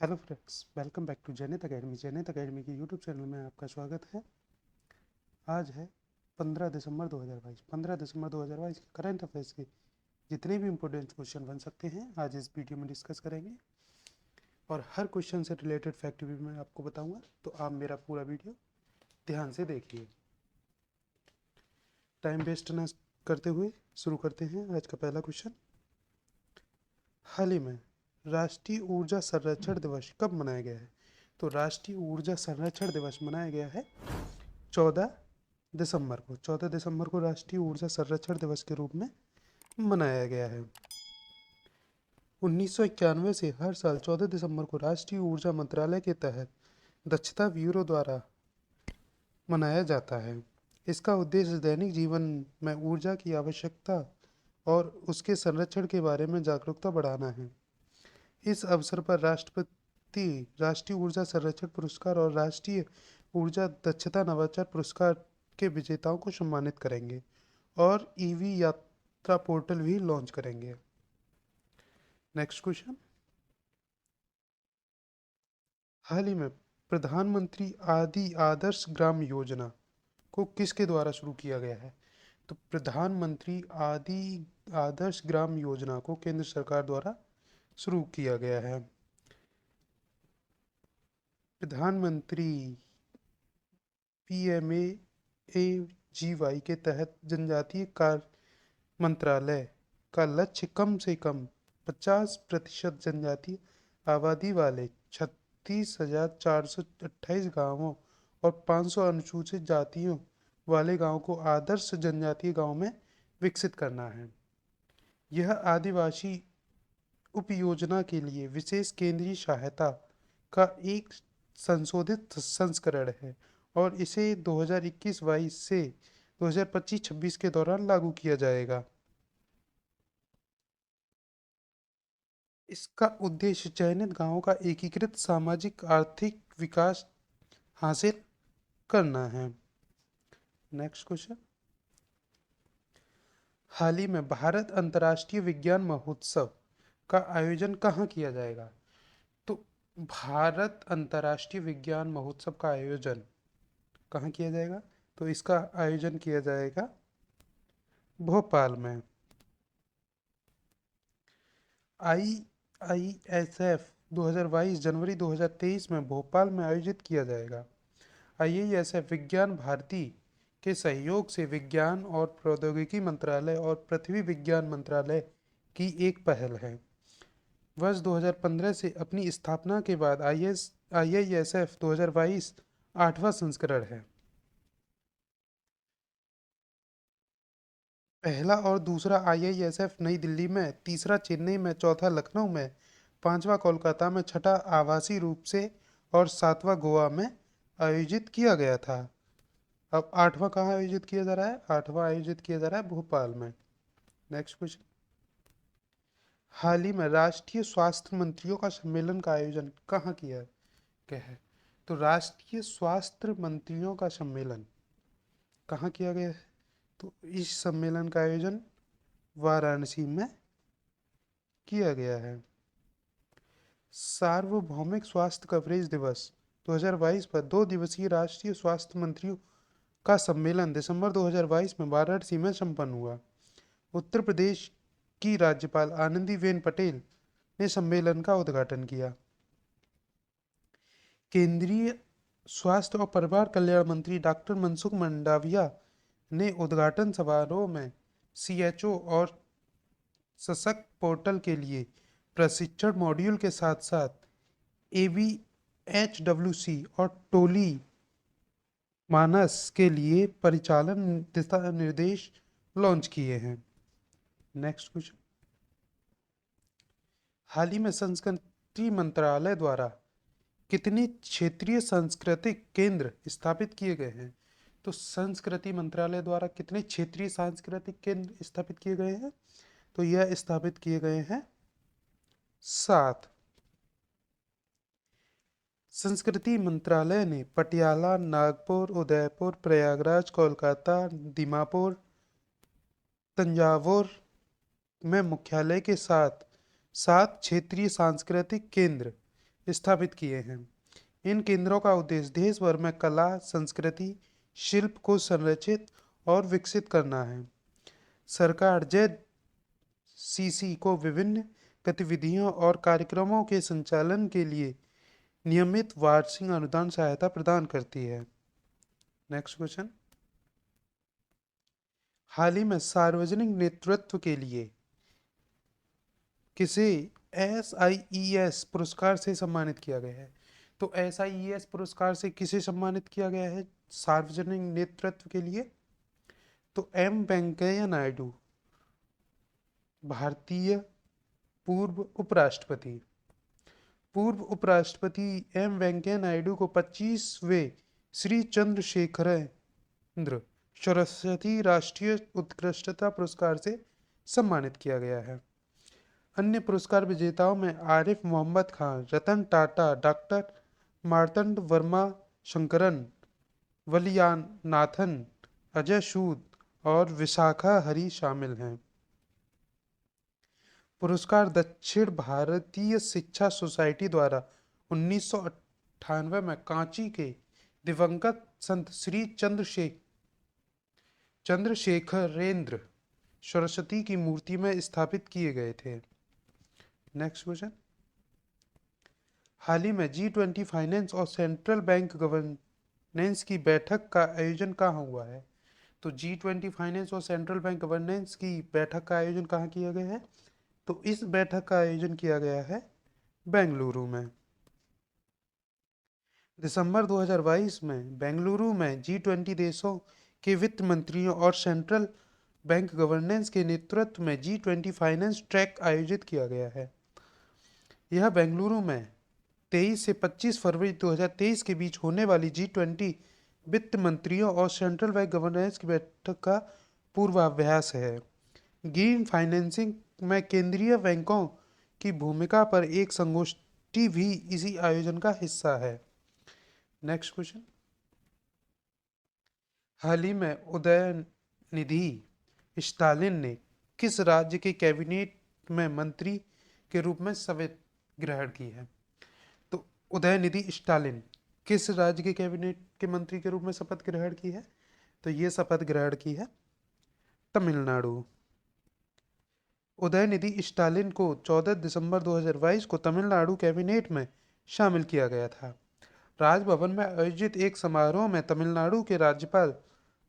Hello friends, welcome back to Jainit academy. Jainit academy की YouTube channel में आपका स्वागत है। आज है 15 दिसंबर 2022। 15 दिसंबर 2022 के करंट अफेयर्स के जितने भी इंपॉर्टेंट क्वेश्चन बन सकते हैं आज इस वीडियो में डिस्कस करेंगे, और हर क्वेश्चन से रिलेटेड फैक्ट भी मैं आपको बताऊंगा, तो आप मेरा पूरा वीडियो ध्यान से देखिए। टाइम वेस्ट ना करते हुए शुरू करते हैं आज का पहला क्वेश्चन। हाल ही में राष्ट्रीय ऊर्जा संरक्षण दिवस कब मनाया गया है? तो राष्ट्रीय ऊर्जा संरक्षण दिवस मनाया गया है 14 दिसंबर को। 14 दिसंबर को राष्ट्रीय ऊर्जा संरक्षण दिवस के रूप में मनाया गया है। 1991 से हर साल 14 दिसंबर को राष्ट्रीय ऊर्जा मंत्रालय के तहत दक्षता ब्यूरो द्वारा मनाया जाता है। इसका उद्देश्य दैनिक जीवन में ऊर्जा की आवश्यकता और उसके संरक्षण के बारे में जागरूकता बढ़ाना है। इस अवसर पर राष्ट्रपति राष्ट्रीय ऊर्जा संरक्षण पुरस्कार और राष्ट्रीय ऊर्जा दक्षता नवाचार पुरस्कार के विजेताओं को सम्मानित करेंगे और ईवी यात्रा पोर्टल भी लॉन्च करेंगे। Next question. हाल ही में प्रधानमंत्री आदि आदर्श ग्राम योजना को किसके द्वारा शुरू किया गया है? तो प्रधानमंत्री आदि आदर्श ग्राम योजना को केंद्र सरकार द्वारा शुरू किया गया है। प्रधानमंत्री पीएमएजीवाई के तहत जनजातीय कार्य मंत्रालय का लक्ष्य कम से कम 50% जनजातीय आबादी वाले 36,428 गांवों और 500 अनुसूचित जातियों वाले गांवों को आदर्श जनजातीय गांव में विकसित करना है। यह आदिवासी उपयोजना के लिए विशेष केंद्रीय सहायता का एक संशोधित संस्करण है और इसे 2021-22 से 2025-26 के दौरान लागू किया जाएगा। इसका उद्देश्य चयनित गांवों का एकीकृत सामाजिक आर्थिक विकास हासिल करना है। Next question. हाल ही में भारत अंतर्राष्ट्रीय विज्ञान महोत्सव का आयोजन कहाँ किया जाएगा? तो भारत अंतर्राष्ट्रीय विज्ञान महोत्सव का आयोजन कहाँ किया जाएगा? तो इसका आयोजन किया जाएगा भोपाल में। IISF 2022 जनवरी 2023 में भोपाल में आयोजित किया जाएगा। IISF विज्ञान भारती के सहयोग से विज्ञान और प्रौद्योगिकी मंत्रालय और पृथ्वी विज्ञान मंत्रालय की एक पहल है। वर्ष 2015 से अपनी स्थापना के बाद IISF 2022 8वां संस्करण है। पहला और दूसरा IISF नई दिल्ली में, तीसरा चेन्नई में, चौथा लखनऊ में, पांचवा कोलकाता में, छठा आभासी रूप से और सातवां गोवा में आयोजित किया गया था। अब आठवां कहाँ आयोजित किया जा रहा है? आठवां आयोजित किया जा रहा है भोपाल में। Next question. हाल ही में राष्ट्रीय स्वास्थ्य मंत्रियों का सम्मेलन का आयोजन कहाँ किया गया है? तो राष्ट्रीय स्वास्थ्य मंत्रियों का सम्मेलन कहाँ किया गया है? तो इस सम्मेलन का आयोजन वाराणसी में किया गया है। सार्वभौमिक स्वास्थ्य कवरेज दिवस 2022 पर 2 दिवसीय राष्ट्रीय स्वास्थ्य मंत्रियों का सम्मेलन दिसंबर 2022 में वाराणसी में संपन्न हुआ। उत्तर प्रदेश की राज्यपाल आनंदीबेन पटेल ने सम्मेलन का उद्घाटन किया। केंद्रीय स्वास्थ्य और परिवार कल्याण मंत्री डॉक्टर मनसुख मंडाविया ने उद्घाटन समारोह में CHO और सशक्त पोर्टल के लिए प्रशिक्षण मॉड्यूल के साथ साथ ABHWC और टोली मानस के लिए परिचालन दिशा निर्देश लॉन्च किए हैं। Next question. हाल ही में संस्कृति मंत्रालय द्वारा कितने क्षेत्रीय सांस्कृतिक केंद्र स्थापित किए गए हैं? तो संस्कृति मंत्रालय द्वारा कितने क्षेत्रीय सांस्कृतिक केंद्र स्थापित किए गए हैं? तो यह स्थापित किए गए हैं 7। संस्कृति मंत्रालय ने पटियाला, नागपुर, उदयपुर, प्रयागराज, कोलकाता, दीमापुर, तंजावुर में मुख्यालय के साथ 7 क्षेत्रीय सांस्कृतिक केंद्र स्थापित किए हैं। इन केंद्रों का उद्देश्य देश भर में कला, संस्कृति, शिल्प को संरक्षित और विकसित करना है। सरकार जेसीसी को विभिन्न गतिविधियों और कार्यक्रमों के संचालन के लिए नियमित वार्षिक अनुदान सहायता प्रदान करती है। Next question. हाल ही में सार्वजनिक नेतृत्व के लिए किसे SIES पुरस्कार से सम्मानित किया गया है? तो SIES पुरस्कार से किसे सम्मानित किया गया है सार्वजनिक नेतृत्व के लिए? तो M वेंकैया नायडू, भारतीय पूर्व उपराष्ट्रपति। पूर्व उपराष्ट्रपति M वेंकैया नायडू को 25वें श्री चंद्रशेखरेंद्र सरस्वती राष्ट्रीय उत्कृष्टता पुरस्कार से सम्मानित किया गया है। अन्य पुरस्कार विजेताओं में आरिफ मोहम्मद खान, रतन टाटा, डॉक्टर मार्तंड वर्मा शंकरन, वलियानाथन, अजय सूद और विशाखा हरी शामिल हैं। पुरस्कार दक्षिण भारतीय शिक्षा सोसाइटी द्वारा 1998 में कांची के दिवंगत संत श्री चंद्रशेखरेंद्र सरस्वती की मूर्ति में स्थापित किए गए थे। Next question. हाल ही में G20 फाइनेंस और सेंट्रल बैंक गवर्नेंस की बैठक का आयोजन कहाँ हुआ है? तो G20 फाइनेंस और सेंट्रल बैंक गवर्नेंस की बैठक का आयोजन कहाँ किया गया है? तो इस बैठक का आयोजन किया गया है बेंगलुरु में। दिसंबर 2022 में बेंगलुरु में G20 देशों के वित्त मंत्रियों और सेंट्रल बैंक गवर्नेंस के नेतृत्व में G20 फाइनेंस ट्रैक आयोजित किया गया है। यह बेंगलुरु में 23 से 25 फरवरी 2023 के बीच होने वाली G20 वित्त मंत्रियों और सेंट्रल बैंक गवर्नेंस की बैठक का पूर्वाभ्यास है। ग्रीन फाइनेंसिंग में केंद्रीय बैंकों की भूमिका पर एक संगोष्ठी भी इसी आयोजन का हिस्सा है। Next question. हाल ही में उदयनिधि स्टालिन ने किस राज्य के कैबिनेट में मंत्री के रूप में शपथ ग्रहण की है? तो उदयनिधि स्टालिन किस राज्य के कैबिनेट के मंत्री के रूप में शपथ ग्रहण की है? तो ये शपथ ग्रहण की है तमिलनाडु। उदयनिधि स्टालिन को 14 दिसंबर 2022 को तमिलनाडु कैबिनेट में शामिल किया गया था। राजभवन में आयोजित एक समारोह में तमिलनाडु के राज्यपाल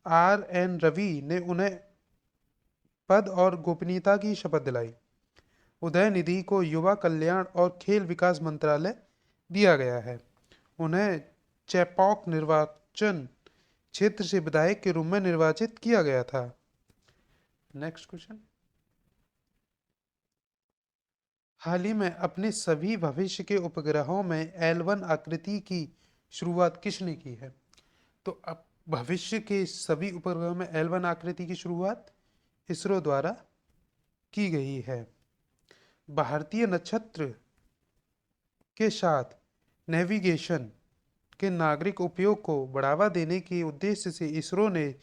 RN रवि ने उन्हें पद और गोपनीयता की शपथ दिलाई। उदयनिधि को युवा कल्याण और खेल विकास मंत्रालय दिया गया है। उन्हें चेपॉक निर्वाचन क्षेत्र से विधायक के रूप में निर्वाचित किया गया था। Next question. हाल ही में अपने सभी भविष्य के उपग्रहों में L1 आकृति की शुरुआत किसने की है? तो अब भविष्य के सभी उपग्रहों में L1 आकृति की शुरुआत इसरो द्वारा की गई है। भारतीय नक्षत्र के साथ नेविगेशन के नागरिक उपयोग को बढ़ावा देने के उद्देश्य से इसरो ने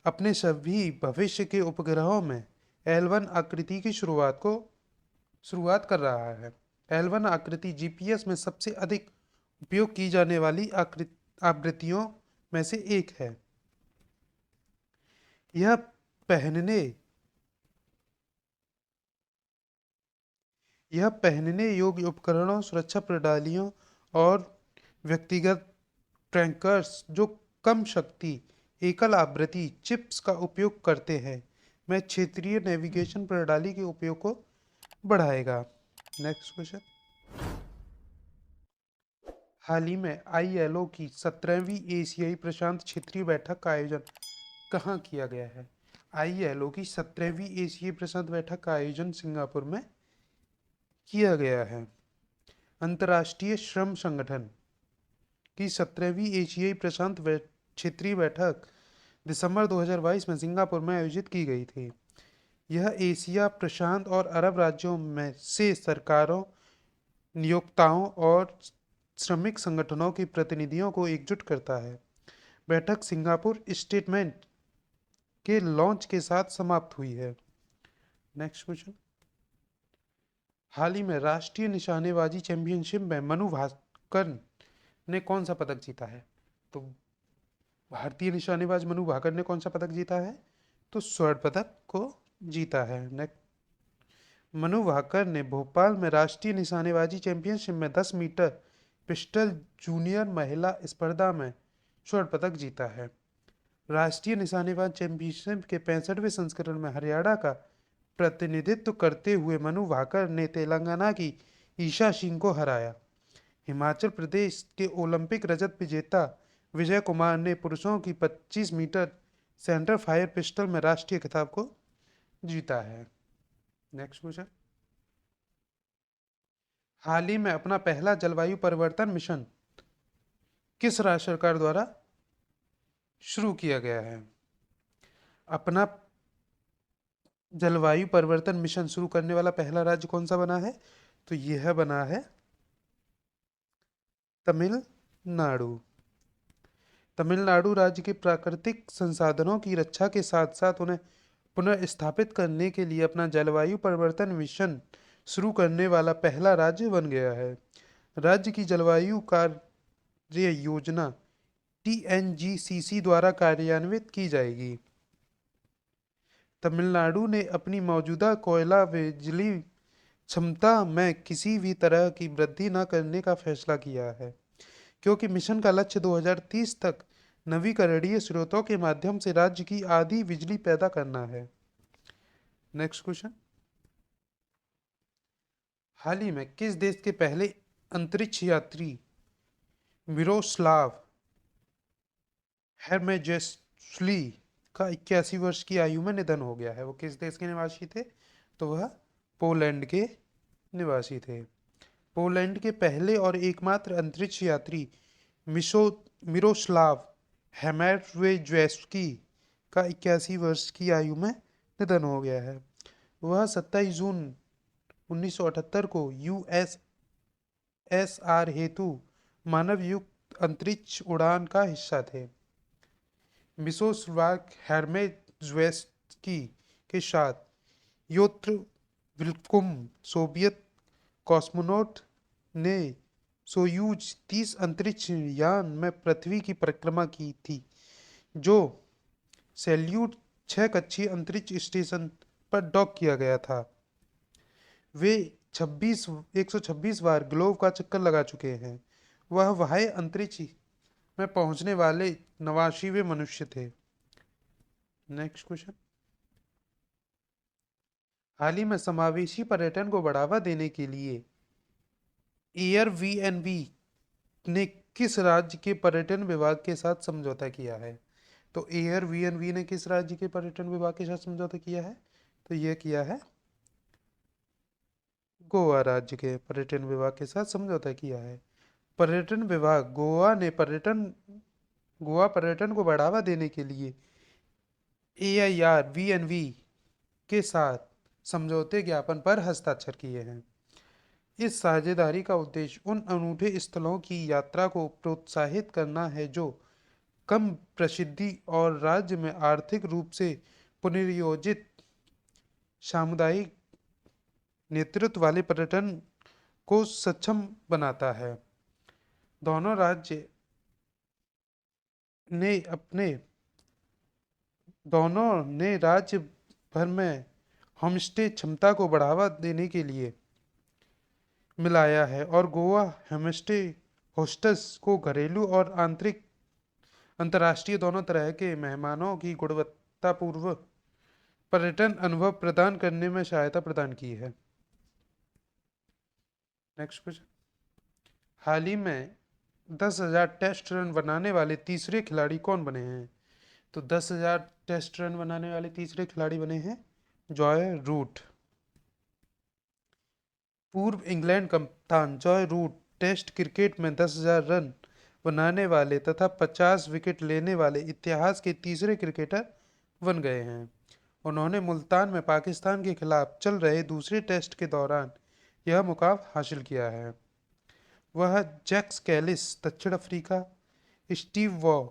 अपने सभी भविष्य के उपग्रहों में L1 आकृति की शुरुआत कर रहा है। L1 आकृति GPS में सबसे अधिक उपयोग की जाने वाली आवृत्तियों में से एक है। यह पहनने योग्य उपकरणों, सुरक्षा प्रणालियों और व्यक्तिगत ट्रैकर्स जो कम शक्ति एकल आवृत्ति चिप्स का उपयोग करते हैं में क्षेत्रीय नेविगेशन प्रणाली के उपयोग को बढ़ाएगा। Next question. हाल ही में ILO की 17वीं एशियाई प्रशांत क्षेत्रीय बैठक का आयोजन कहाँ किया गया है? ILO की 17वीं एशियाई प्रशांत बैठक का आयोजन सिंगापुर में किया गया है। अंतर्राष्ट्रीय श्रम संगठन की 17वीं एशियाई प्रशांत क्षेत्रीय बैठक दिसंबर 2022 में सिंगापुर में आयोजित की गई थी। यह एशिया, प्रशांत और अरब राज्यों में से सरकारों, नियोक्ताओं और श्रमिक संगठनों के प्रतिनिधियों को एकजुट करता है। बैठक सिंगापुर स्टेटमेंट के लॉन्च के साथ समाप्त हुई है। Next question. हाल ही में राष्ट्रीय निशानेबाजी चैंपियनशिप में मनु भाकर ने कौन सा पदक जीता है? तो भारतीय निशानेबाज मनु भाकर ने कौन सा पदक जीता है? तो स्वर्ण पदक को जीता है। नेक्स्ट, मनु भाकर ने भोपाल में राष्ट्रीय निशानेबाजी चैंपियनशिप में 10 मीटर पिस्टल जूनियर महिला स्पर्धा में स्वर्ण पदक जीता है। राष्ट्रीय निशानेबाज चैंपियनशिप के 65वें संस्करण में हरियाणा का प्रतिनिधित्व करते हुए मनु भाकर ने तेलंगाना की ईशा सिंह को हराया। हिमाचल प्रदेश के ओलंपिक रजत विजेता विजय कुमार ने पुरुषों की 25 मीटर सेंटर फायर पिस्टल में राष्ट्रीय खिताब को जीता है। नेक्स्ट क्वेश्चन, हाल ही में अपना पहला जलवायु परिवर्तन मिशन किस राज्य सरकार द्वारा शुरू किया गया है? अपना जलवायु परिवर्तन मिशन शुरू करने वाला पहला राज्य कौन सा बना है? तो यह बना है तमिलनाडु। तमिलनाडु राज्य के प्राकृतिक संसाधनों की रक्षा के साथ साथ उन्हें पुनर्स्थापित करने के लिए अपना जलवायु परिवर्तन मिशन शुरू करने वाला पहला राज्य बन गया है। राज्य की जलवायु कार्य योजना TNGCC द्वारा कार्यान्वित की जाएगी। तमिलनाडु ने अपनी मौजूदा कोयला बिजली क्षमता में किसी भी तरह की वृद्धि न करने का फैसला किया है, क्योंकि मिशन का लक्ष्य 2030 तक नवीकरणीय स्रोतों के माध्यम से राज्य की आधी बिजली पैदा करना है। नेक्स्ट क्वेश्चन, हाल ही में किस देश के पहले अंतरिक्ष यात्री मिरोस्लाव हेरमेजेस्ली का 81 वर्ष की आयु में निधन हो गया है? वो किस देश के निवासी थे? तो वह पोलैंड के निवासी थे। पोलैंड के पहले और एकमात्र अंतरिक्ष यात्री मिरोस्लाव हेरमेजेस्की का 81 वर्ष की आयु में निधन हो गया है। वह 27 जून 1978 को USSR हेतु मानव युक्त अंतरिक्ष उड़ान का हिस्सा थे। मिरोस्लाव हेरमेजेस्की के साथ योत्र विल्कुम सोवियत कॉस्मोनॉट ने सोयूज 30 अंतरिक्ष यान में पृथ्वी की परिक्रमा की थी, जो सैल्यूट 6 कक्षीय अंतरिक्ष स्टेशन पर डॉक किया गया था। वे 126 बार ग्लोब का चक्कर लगा चुके हैं। वह बाह्य अंतरिक्ष में पहुंचने वाले 89वें मनुष्य थे। नेक्स्ट क्वेश्चन, हाल ही में समावेशी पर्यटन को बढ़ावा देने के लिए Airbnb ने किस राज्य के पर्यटन विभाग के साथ समझौता किया है? तो Airbnb ने किस राज्य के पर्यटन विभाग के साथ समझौता किया है? तो यह किया है गोवा राज्य के पर्यटन विभाग के साथ समझौता किया है। पर्यटन विभाग गोवा पर्यटन को बढ़ावा देने के लिए AIRBNB के साथ समझौते ज्ञापन पर हस्ताक्षर किए हैं। इस साझेदारी का उद्देश्य उन अनूठे स्थलों की यात्रा को प्रोत्साहित करना है जो कम प्रसिद्धि और राज्य में आर्थिक रूप से पुनर्योजित सामुदायिक नेतृत्व वाले पर्यटन को सक्षम बनाता है। दोनों ने राज्य भर में होमस्टे क्षमता को बढ़ावा देने के लिए मिलाया है और गोवा होमस्टे होस्टेस को घरेलू और अंतर्राष्ट्रीय दोनों तरह के मेहमानों की गुणवत्तापूर्ण पर्यटन अनुभव प्रदान करने में सहायता प्रदान की है। नेक्स्ट क्वेश्चन, हाल ही में 10,000 टेस्ट रन बनाने वाले तीसरे खिलाड़ी कौन बने हैं? तो 10,000 टेस्ट रन बनाने वाले तीसरे खिलाड़ी बने हैं जॉय रूट। पूर्व इंग्लैंड कप्तान जॉय रूट टेस्ट क्रिकेट में 10,000 रन बनाने वाले तथा 50 विकेट लेने वाले इतिहास के तीसरे क्रिकेटर बन गए हैं। उन्होंने मुल्तान में पाकिस्तान के खिलाफ चल रहे दूसरे टेस्ट के दौरान यह मुकाम हासिल किया है। वह जैक्स कैलिस दक्षिण अफ्रीका, स्टीव वॉ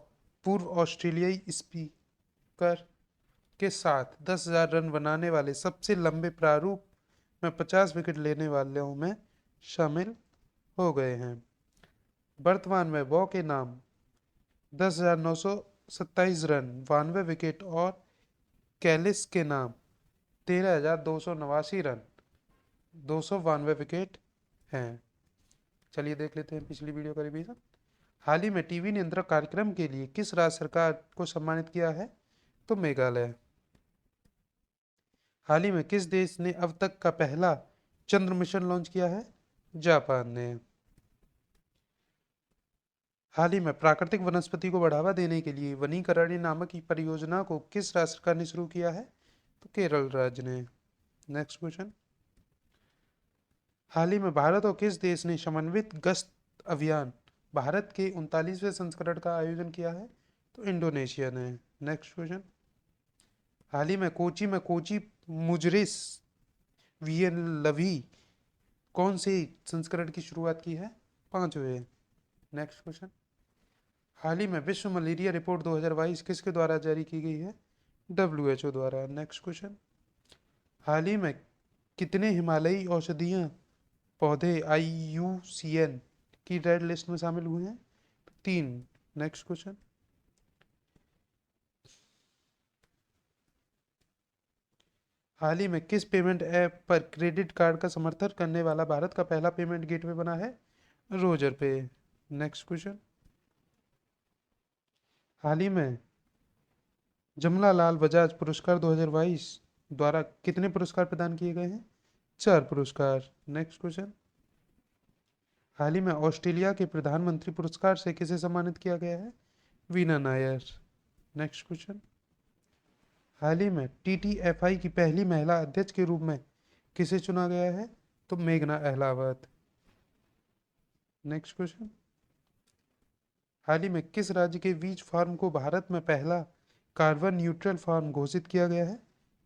पूर्व ऑस्ट्रेलियाई स्पिनर के साथ 10,000 रन बनाने वाले सबसे लंबे प्रारूप में 50 विकेट लेने वालों में शामिल हो गए हैं। वर्तमान में वॉ के नाम 10,927 रन 92 विकेट और कैलिस के नाम 13,289 रन 292 विकेट हैं। चलिए देख लेते हैं पिछली वीडियो का रिवीजन। हाल ही में टीवी नियंत्रक कार्यक्रम के लिए किस राज्य सरकार को सम्मानित किया है? तो मेघालय। हाल ही में किस देश ने अब तक का पहला चंद्र मिशन लॉन्च किया है? जापान ने। हाल ही में प्राकृतिक वनस्पति को बढ़ावा देने के लिए वनीकरण नामक परियोजना को किस राज्य सरकार ने शुरू किया है? तो केरल राज्य ने। Next question. हाल ही में भारत और किस देश ने समन्वित गश्त अभियान भारत के 39वें संस्करण का आयोजन किया है? तो इंडोनेशिया ने। Next question. हाल ही में कोची मुजरिस वीएलवी कौन से संस्करण की शुरुआत की है? 5वें। Next question. हाल ही में विश्व मलेरिया रिपोर्ट 2022 किसके द्वारा जारी की गई है? WHO द्वारा। Next question. हाल ही में कितने हिमालयी औषधीय पौधे IUCN की रेड लिस्ट में शामिल हुए हैं? 3। Next question. हाल ही में किस पेमेंट ऐप पर क्रेडिट कार्ड का समर्थन करने वाला भारत का पहला पेमेंट गेटवे बना है? रोजर पे। Next question. हाल ही में जमनालाल बजाज पुरस्कार 2022 द्वारा कितने पुरस्कार प्रदान किए गए हैं? 4 पुरस्कार। Next question. हाल ही में ऑस्ट्रेलिया के प्रधानमंत्री पुरस्कार से किसे सम्मानित किया गया है? वीना नायर। Next question. हाल ही में TTFI की पहली महिला अध्यक्ष के रूप में किसे चुना गया है? तो मेघना अहलावत। Next question. हाल ही में किस राज्य के वीज फार्म को भारत में पहला कार्बन न्यूट्रल फार्म घोषित किया गया है?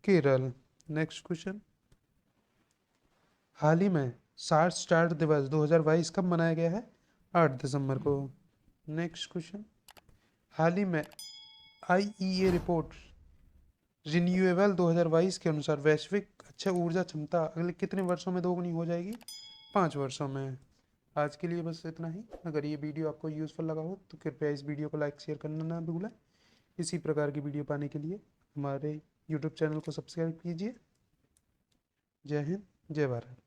केरल। Next question. हाल ही में सार्क स्टार्ट दिवस 2022 कब मनाया गया है? 8 दिसंबर को। Next question. हाल ही में IEA रिपोर्ट रिन्यूएबल 2022 के अनुसार वैश्विक अक्षय ऊर्जा क्षमता अगले कितने वर्षों में दोगुनी हो जाएगी? 5 वर्षों में। आज के लिए बस इतना ही। अगर ये वीडियो आपको यूज़फुल लगा हो तो कृपया इस वीडियो को लाइक शेयर करना ना भूलें। इसी प्रकार की वीडियो पाने के लिए हमारे YouTube चैनल को सब्सक्राइब कीजिए। जय हिंद, जय भारत।